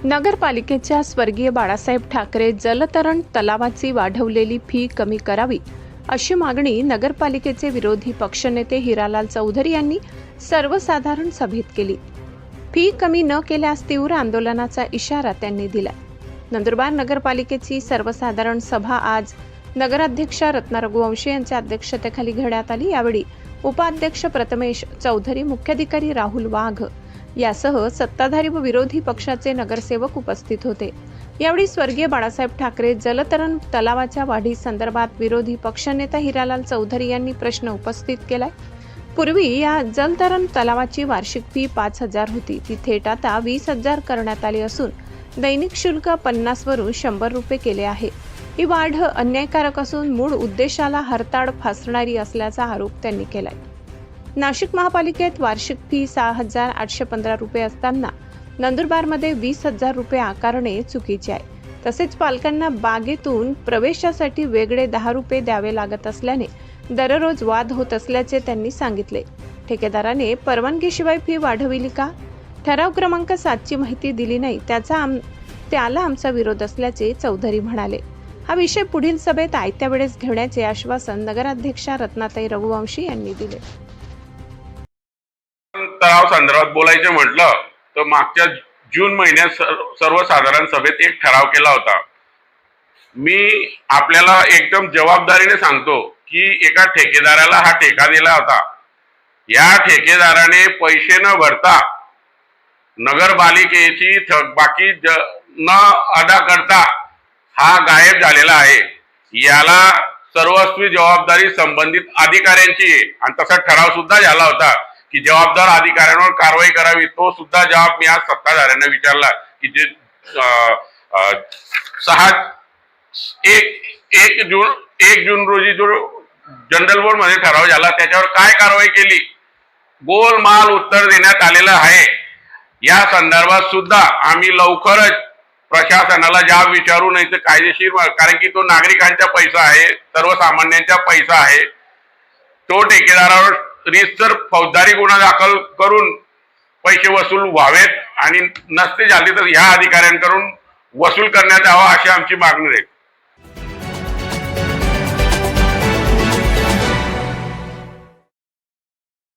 नगरपालिकेच्या स्वर्गीय बाळासाहेब ठाकरे जलतरण तलावाची वाढवलेली फी कमी करावी अशी मागणी नगरपालिकेचे विरोधी पक्षनेते हिरालाल चौधरी यांनी सर्वसाधारण सभेत केली। फी कमी न केल्यास तीव्र आंदोलनाचा इशारा त्यांनी दिला। नंदुरबार नगरपालिकेची सर्वसाधारण सभा आज नगराध्यक्षा रत्ना रघुवंशी यांच्या अध्यक्षतेखाली घेण्यात आली। यावेळी उपाध्यक्ष प्रथमेश चौधरी, मुख्याधिकारी राहुल वाघ यासह सत्ताधारी व विरोधी पक्षाचे नगरसेवक उपस्थित होते। यावेळी स्वर्गीय बाळासाहेब ठाकरे जलतरण तलावाच्या वाढी संदर्भात विरोधी पक्षनेता हिरालाल चौधरी यांनी प्रश्न उपस्थित केलाय। पूर्वी या जलतरण तलावाची वार्षिक फी 5,000 होती, ती थेट आता 20,000 करण्यात आली असून दैनिक शुल्क 50 वरून 100 रुपये केले आहे। ही वाढ अन्यायकारक असून मूळ उद्देशाला हरताळ फासणारी असल्याचा आरोप त्यांनी केलाय। नाशिक महापालिकेत वार्षिक फी 6,815 रुपये असताना नंदुरबारमध्ये 20,000 रुपये आकारणे चुकीचे आहे। तसेच पालकांना बागेतून प्रवेशासाठी वेगळे 10 रुपये द्यावे लागत असल्याने दररोज वाद होत असल्याचे त्यांनी सांगितले। ठेकेदाराने परवानगीशिवाय फी वाढविली का? ठराव क्रमांक 7ची माहिती दिली नाही, त्याला आमचा विरोध असल्याचे चौधरी म्हणाले। हा विषय पुढील सभेत आयत्या वेळेस घेण्याचे आश्वासन नगराध्यक्षा रत्नाताई रघुवंशी यांनी दिले। तलाव संदर्भात बोलायचं म्हटलं तर मागच्या जून महिन्यात सर्वसाधारण सभेत एक ठराव केला होता। मी आपल्याला एकदम जबाबदारीने सांगतो की एका ठेकेदाराला हा ठेका दिला होता। या ठेकेदाराने पैसे न भरता नगरपालिकेची थकबाकी न अदा करता हा गायब झालेला आहे। याला सर्वस्वी जबाबदारी संबंधित अधिकाऱ्यांची आहे आणि तसा ठराव सुद्धा झाला होता की जबाबदार अधिकाऱ्यांवर कारवाई करावी। तो सुद्धा जबाब मी आज सत्ताधाऱ्यांना विचारला की जे 1 जून रोजी जो जनरल बोर्ड मध्ये ठराव झाला त्याच्यावर काय कारवाई केली, गोलमाल उत्तर देण्यात आलेलं आहे। या संदर्भात सुद्धा आम्ही लवकरच प्रशासनाला जाब विचारू, नाही तर कायदेशीर, कारण की तो नागरिकांचा पैसा आहे, सर्वसामान्यांचा पैसा आहे। तो ठेकेदारावर रीतसर फौजदारी गुन्हा दाखल करून पैसे वसूल व्हावेत आणि नसते झाले तर ह्या अधिकाऱ्यांकडून वसूल करण्यात यावा अशी आमची मागणी आहे।